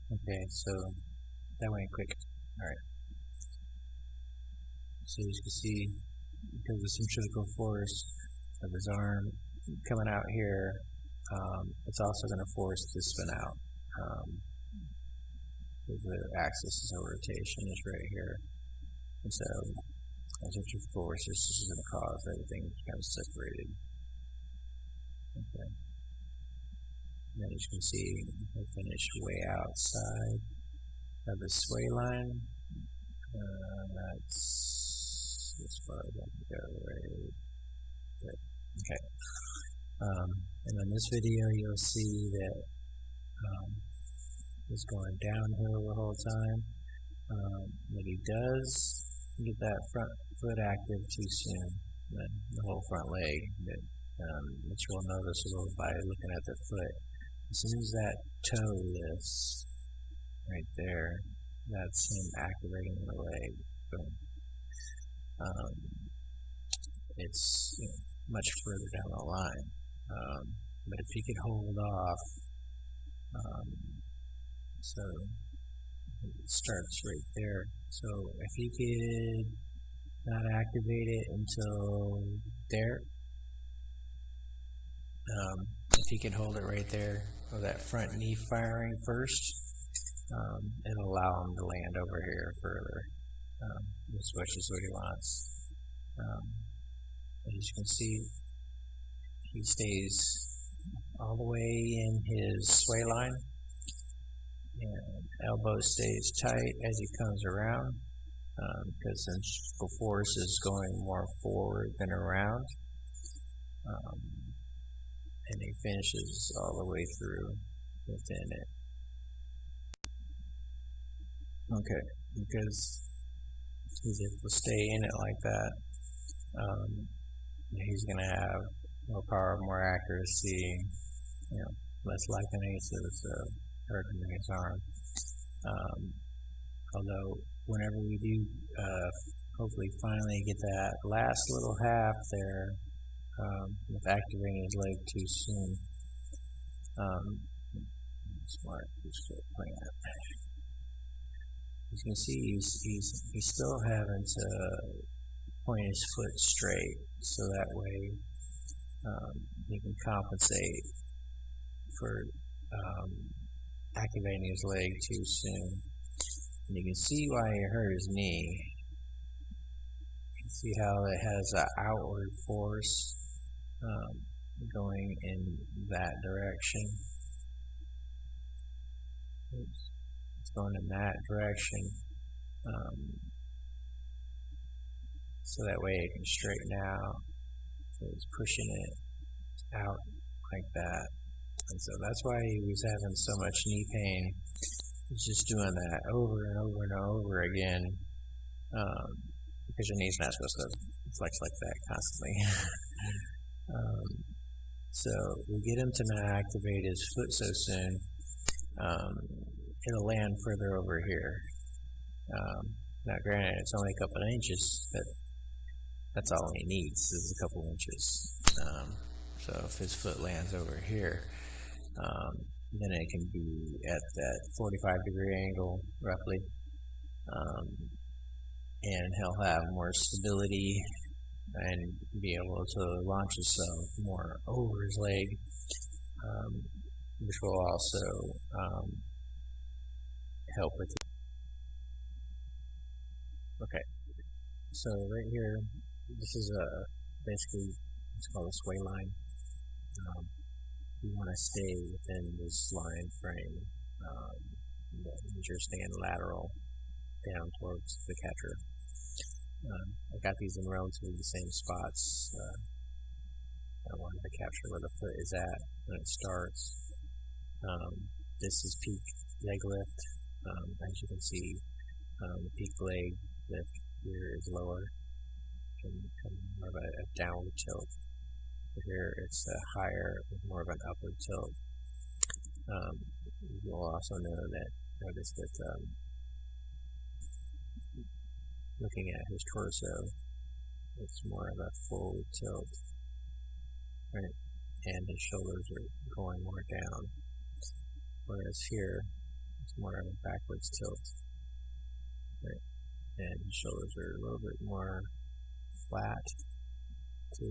Okay, so that went quick. Alright. So as you can see, because of centrifugal force of his arm coming out here, it's also going to force this spin out. The axis of rotation is right here. And so, as centrifugal force, this is going to cause everything to become separated. Okay. And then as you can see, I finished way outside of the sway line. That's as far as I can go, right? Good. Okay. And in this video, you'll see that it's going downhill the whole time. But he does get that front foot active too soon, the whole front leg, which we'll noticeable by looking at the foot. As soon as that toe lifts right there, that's him activating the leg. Boom. It's much further down the line. But if he could hold off, so it starts right there. So if he could not activate it until there, if he can hold it right there, or that front knee firing first, it'll allow him to land over here further, which is what he wants. As you can see, he stays all the way in his sway line, and elbow stays tight as he comes around, because centrifugal force is going more forward than around. And he finishes all the way through within it. Okay, because he's able to stay in it like that, he's going to have more power, more accuracy, less licheniasis hurting in his arm. Although whenever we do hopefully finally get that last little half there, with activating his leg too soon, smart his foot plant. As you can see, he's still having to point his foot straight, so that way he can compensate for activating his leg too soon. And you can see why he hurt his knee. You can see how it has an outward force going in that direction. It's going in that direction, so that way it can straighten out. So it's pushing it out like that, and so that's why he was having so much knee pain. He's just doing that over and over and over again, because your knee's not supposed to flex like that constantly. So we get him to not activate his foot so soon, it'll land further over here. Now granted, it's only a couple of inches, but that's all he needs is a couple inches. So if his foot lands over here, then it can be at that 45-degree angle roughly, and he'll have more stability and be able to launch himself more over his leg, which will also help with it. Okay, so right here, this is basically it's called a sway line. You want to stay within this line frame. You're staying lateral down towards the catcher. I got these in relatively the same spots. I wanted to capture where the foot is at when it starts. This is peak leg lift. As you can see, the peak leg lift here is lower, and more of a downward tilt. Here it's a higher, more of an upward tilt. You'll also notice that looking at his torso, it's more of a forward tilt, right? And his shoulders are going more down. Whereas here, it's more of a backwards tilt. Right? And his shoulders are a little bit more flat to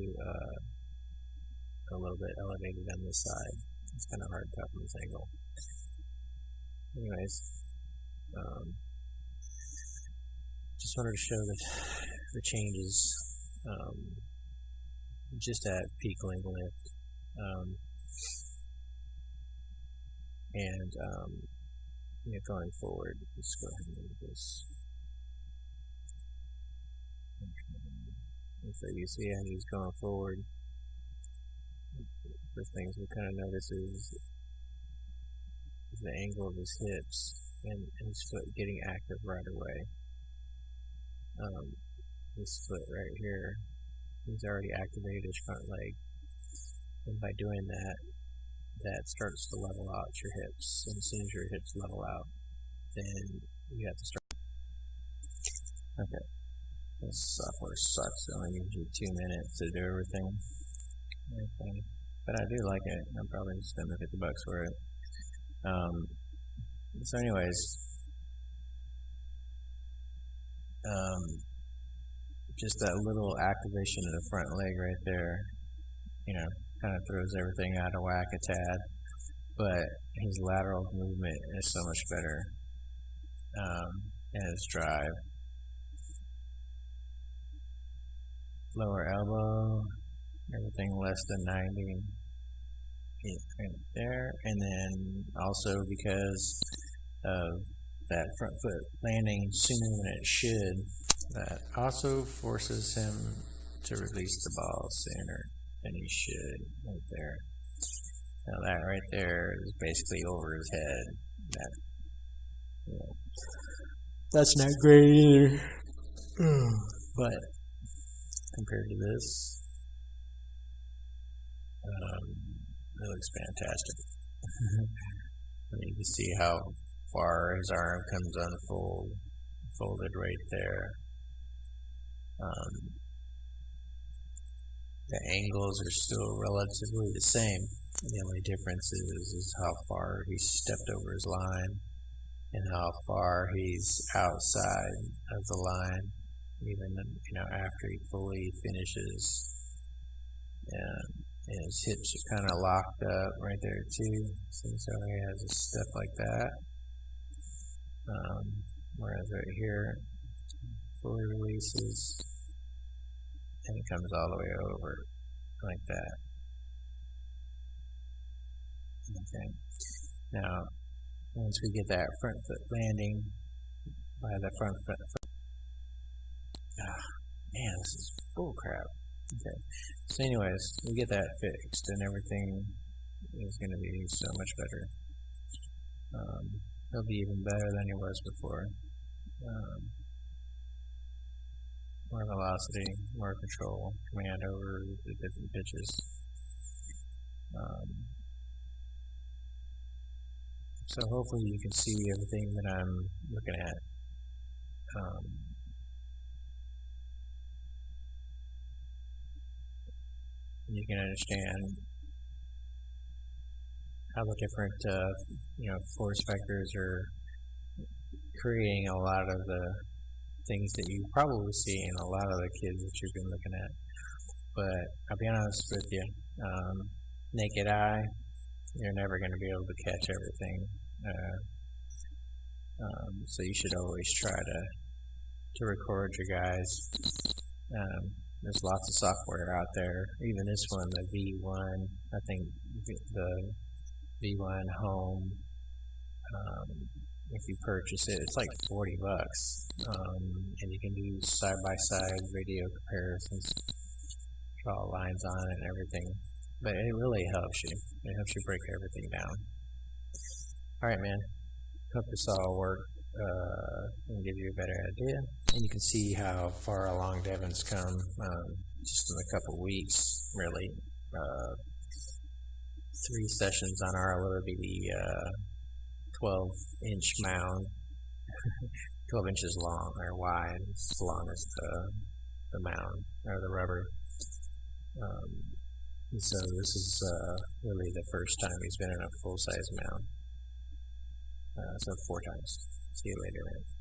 a little bit elevated on this side. It's kind of hard to tell from this angle. Anyways, just wanted to show the changes just at peak leg lift. And going forward, let's go ahead and move this. And so you see, as he's going forward, first things we kind of notice is the angle of his hips and his foot getting active right away. This foot right here, he's already activated his front leg, and by doing that, that starts to level out your hips. And as soon as your hips level out, then you have to start. Okay, this software sucks. It only gives you 2 minutes to do everything. But I do like it. I'm probably just spend the $50 for it. So anyways, just that little activation of the front leg right there, kind of throws everything out of whack a tad, but his lateral movement is so much better, and his drive. Lower elbow, everything less than 90, right there, and then also because of that front foot landing sooner than it should, that also forces him to release the ball sooner than he should, right there. Now that right there is basically over his head. That's not great either. But compared to this, it looks fantastic. You can see how far his arm comes unfolded right there. The angles are still relatively the same. The only difference is how far he stepped over his line and how far he's outside of the line, even after he fully finishes. And his hips are kind of locked up right there too, so he has a step like that. Whereas right here, fully releases, and it comes all the way over like that. Okay. Now, once we get that front foot landing by the front foot. Man, this is bull crap. Okay. So anyways, we get that fixed and everything is going to be so much better. He'll be even better than he was before. More velocity, more control, command over the different pitches. So hopefully you can see everything that I'm looking at. You can understand how the different force vectors are creating a lot of the things that you probably see in a lot of the kids that you've been looking at. But I'll be honest with you, naked eye, you're never going to be able to catch everything. So you should always try to record your guys. There's lots of software out there. Even this one, the V1, I think the V1 Home, if you purchase it, it's like $40, and you can do side-by-side video comparisons, draw lines on it and everything. But it really helps you. It helps you break everything down. All right, man. Hope this all worked and give you a better idea. And you can see how far along Devin's come just in a couple weeks, really. 3 sessions on our little bitty 12-inch mound, 12 inches long or wide, as long as the mound or the rubber. So this is really the first time he's been in a full-size mound. So 4 times. See you later, man.